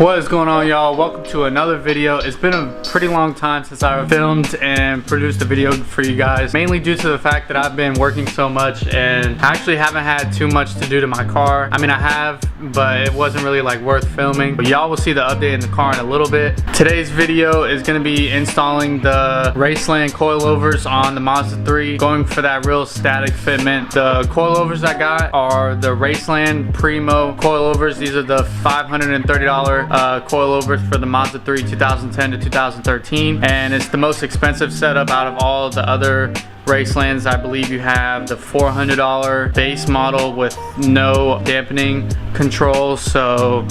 What is going on, y'all? Welcome to another video. It's been a pretty long time since I filmed and produced a video for you guys, mainly due to the fact that I've been working so much and I actually haven't had too much to do to my car. I mean, I have, but it wasn't really like worth filming. But y'all will see the update in the car in a little bit. Today's video is going to be installing the Raceland coilovers on the Mazda 3, going for that real static fitment. The coilovers I got are the Raceland Primo coilovers. These are the $530 coilovers for the Mazda 3 2010 to 2013, and it's the most expensive setup out of all of the other Racelands. I believe you have the $400 base model with no dampening controls, so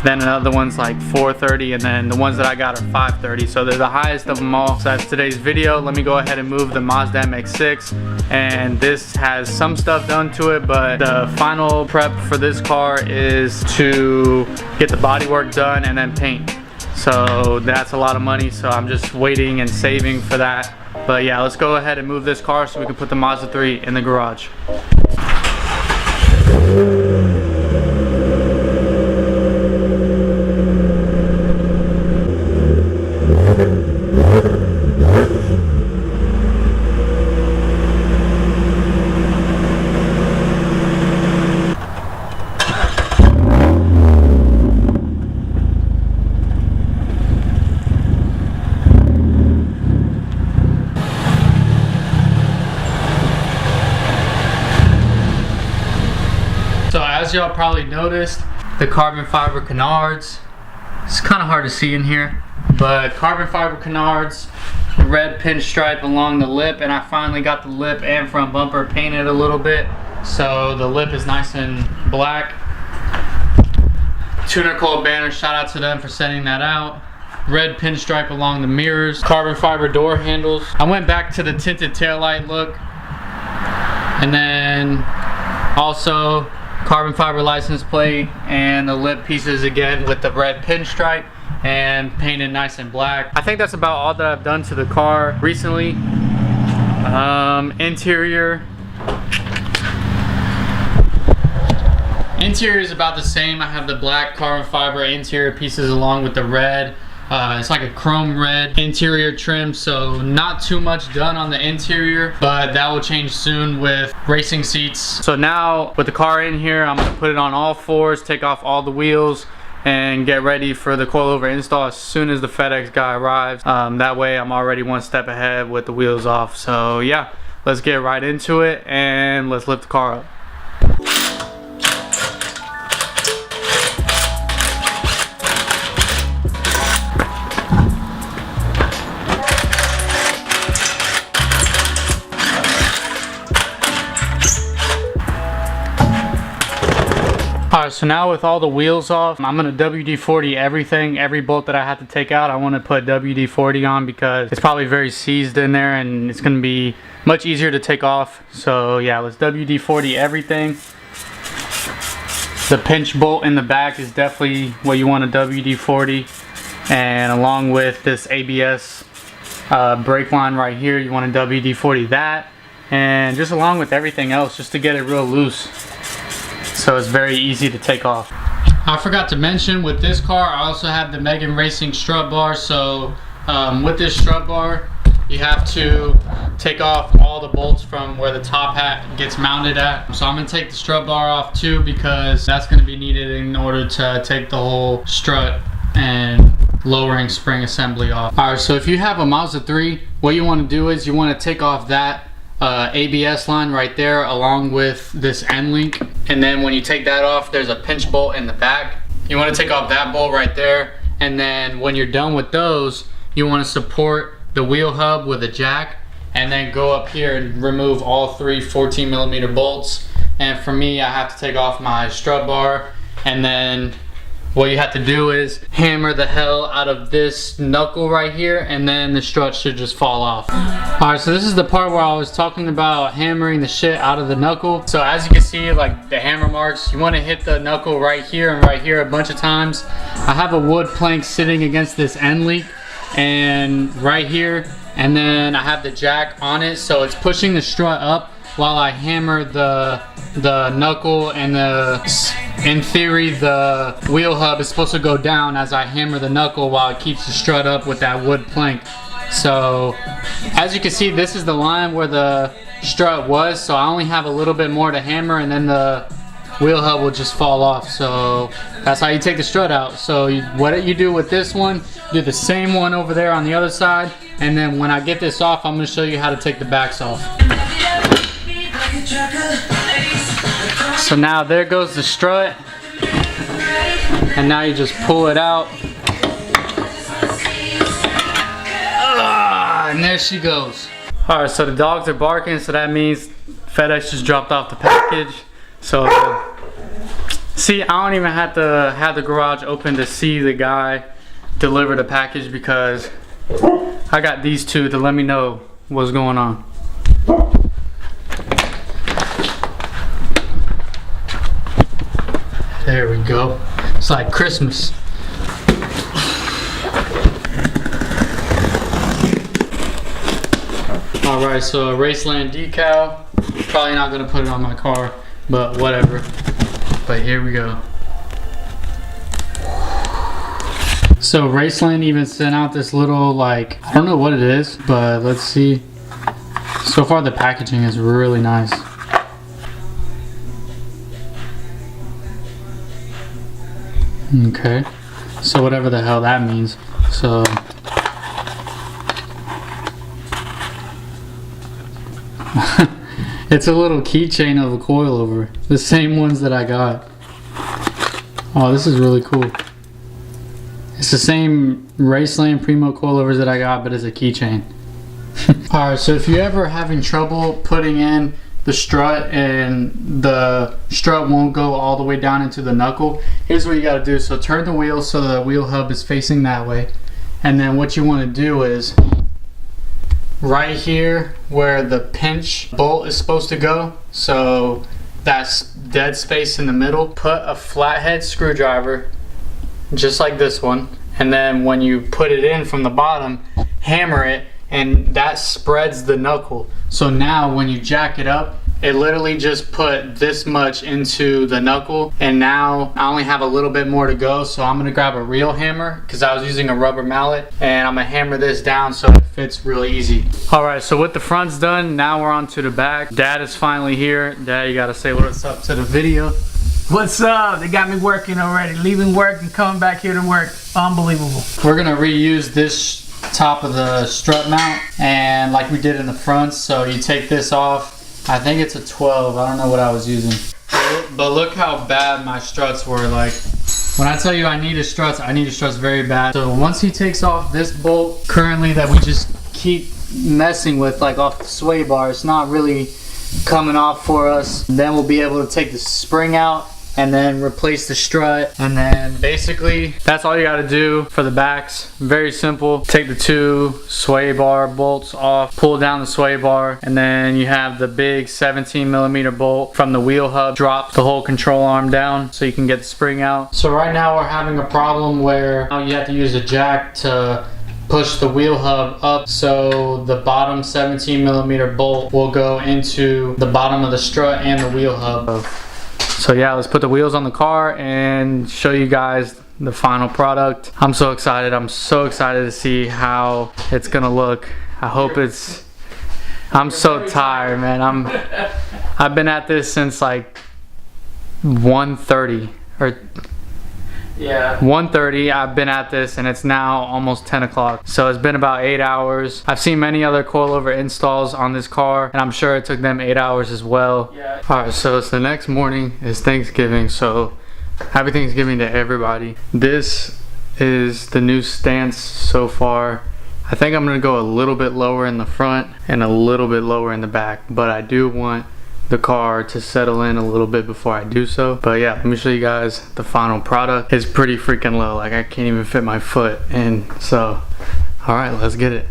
then another one's like $430, and then the ones that I got are $530, so they're the highest of them all. So that's today's video. Let me go ahead and move the Mazda MX-6, and this has some stuff done to it, but the final prep for this car is to get the bodywork done and then paint. So that's a lot of money, so I'm just waiting and saving for that. But yeah, let's go ahead and move this car so we can put the Mazda 3 in the garage. So as y'all probably noticed, the carbon fiber canards, it's kind of hard to see in here, but carbon fiber canards, red pinstripe along the lip, and I finally got the lip and front bumper painted a little bit, so the lip is nice and black. Tuner Coil banner, shout out to them for sending that out. Red pinstripe along the mirrors, carbon fiber door handles. I went back to the tinted taillight look, and then also carbon fiber license plate and the lip pieces again with the red pinstripe and painted nice and black. I think that's about all that I've done to the car recently. Interior is about the same. I have the black carbon fiber interior pieces along with the red. It's like a chrome red interior trim, so not too much done on the interior, but that will change soon with racing seats. So now with the car in here, I'm gonna put it on all fours, take off all the wheels, and get ready for the coilover install as soon as the FedEx guy arrives. That way I'm already one step ahead with the wheels off. So yeah, let's get right into it and let's lift the car up. Alright, so now with all the wheels off, I'm going to WD-40 everything, every bolt that I have to take out. I want to put WD-40 on because it's probably very seized in there and it's going to be much easier to take off. So yeah, let's WD-40 everything. The pinch bolt in the back is definitely what you want to WD-40, and along with this ABS brake line right here, you want to WD-40 that, and just along with everything else just to get it real loose, so it's very easy to take off. I forgot to mention, with this car I also have the Megan Racing strut bar. So with this strut bar you have to take off all the bolts from where the top hat gets mounted at. So I'm going to take the strut bar off too, because that's going to be needed in order to take the whole strut and lowering spring assembly off. Alright, so if you have a Mazda 3, what you want to do is you want to take off that ABS line right there along with this end link, and then when you take that off, there's a pinch bolt in the back. You want to take off that bolt right there, and then when you're done with those, you want to support the wheel hub with a jack, and then go up here and remove all three 14mm bolts. And for me, I have to take off my strut bar, and then what you have to do is hammer the hell out of this knuckle right here, and then the strut should just fall off. Alright, so this is the part where I was talking about hammering the shit out of the knuckle. So as you can see, like the hammer marks, you want to hit the knuckle right here and right here a bunch of times. I have a wood plank sitting against this end link and right here, and then I have the jack on it, so it's pushing the strut up while I hammer the knuckle, and in theory the wheel hub is supposed to go down as I hammer the knuckle while it keeps the strut up with that wood plank. So as you can see, this is the line where the strut was, so I only have a little bit more to hammer and then the wheel hub will just fall off. So that's how you take the strut out. So what you do with this one, do the same one over there on the other side, and then when I get this off, I'm going to show you how to take the backs off. So now there goes the strut, and now you just pull it out. And there she goes. Alright, so the dogs are barking, so that means FedEx just dropped off the package. So see, I don't even have to have the garage open to see the guy deliver the package, because I got these two to let me know what's going on. There we go. It's like Christmas. Alright, so a Raceland decal. Probably not gonna put it on my car, but whatever. But here we go. So Raceland even sent out this little, like, I don't know what it is, but let's see. So far the packaging is really nice. Okay, so whatever the hell that means. So it's a little keychain of a coilover, the same ones that I got. Oh, this is really cool. It's the same Raceland Primo coilovers that I got, but it's a keychain. Alright, so if you're ever having trouble putting in the strut and the strut won't go all the way down into the knuckle, here's what you got to do. So turn the wheel so the wheel hub is facing that way, and then what you want to do is right here where the pinch bolt is supposed to go, so that's dead space in the middle, put a flathead screwdriver just like this one, and then when you put it in from the bottom, hammer it, and that spreads the knuckle. So now when you jack it up, it literally just put this much into the knuckle, and now I only have a little bit more to go. So I'm gonna grab a real hammer because I was using a rubber mallet, and I'm gonna hammer this down so it fits really easy. Alright, so with the fronts done, now we're on to the back. Dad is finally here. Dad, you gotta say what's up to the video. What's up? They got me working already. Leaving work and coming back here to work. Unbelievable. We're gonna reuse this top of the strut mount, and like we did in the front, so you take this off. I think it's a 12. I don't know what I was using, but look how bad my struts were. Like, when I tell you I needed struts, I needed struts very bad. So once he takes off this bolt currently that we just keep messing with, like off the sway bar, it's not really coming off for us. Then we'll be able to take the spring out and then replace the strut, and then basically that's all you got to do for the backs. Very simple. Take the two sway bar bolts off, pull down the sway bar, and then you have the big 17mm bolt from the wheel hub. Drop the whole control arm down so you can get the spring out. So right now we're having a problem where you have to use a jack to push the wheel hub up, so the bottom 17mm bolt will go into the bottom of the strut and the wheel hub. So yeah, let's put the wheels on the car and show you guys the final product. I'm so excited. I'm so excited to see how it's gonna look. I hope it's... I'm so tired, man. I've been at this since like 1:30 or... Yeah, 1:30. I've been at this and it's now almost 10 o'clock. So it's been about 8 hours. I've seen many other coilover installs on this car, and I'm sure it took them 8 hours as well. Yeah. Alright, so it's the next morning. It's Thanksgiving, so happy Thanksgiving to everybody. This is the new stance so far. I think I'm gonna go a little bit lower in the front and a little bit lower in the back, but I do want the car to settle in a little bit before I do so. But yeah, let me show you guys the final product. It's pretty freaking low, like I can't even fit my foot in. So all right, let's get it.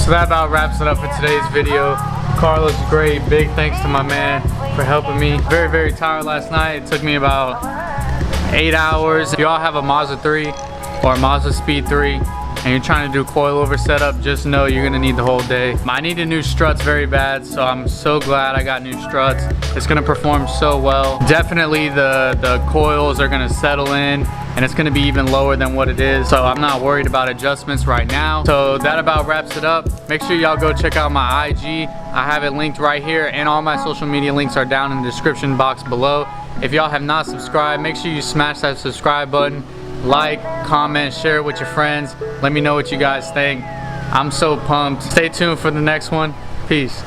So that about wraps it up for today's video. Car looks great. Big thanks to my man for helping me. Very, very tired last night. It took me about 8 hours. If y'all have a Mazda 3 or a Mazdaspeed 3 and you're trying to do coilover setup, just know you're gonna need the whole day. I needed new struts very bad, so I'm so glad I got new struts. It's gonna perform so well. Definitely the coils are gonna settle in, and it's gonna be even lower than what it is, so I'm not worried about adjustments right now. So that about wraps it up. Make sure y'all go check out my IG. I have it linked right here, and all my social media links are down in the description box below. If y'all have not subscribed, make sure you smash that subscribe button. Like, comment, share it with your friends. Let me know what you guys think. I'm so pumped. Stay tuned for the next one. Peace.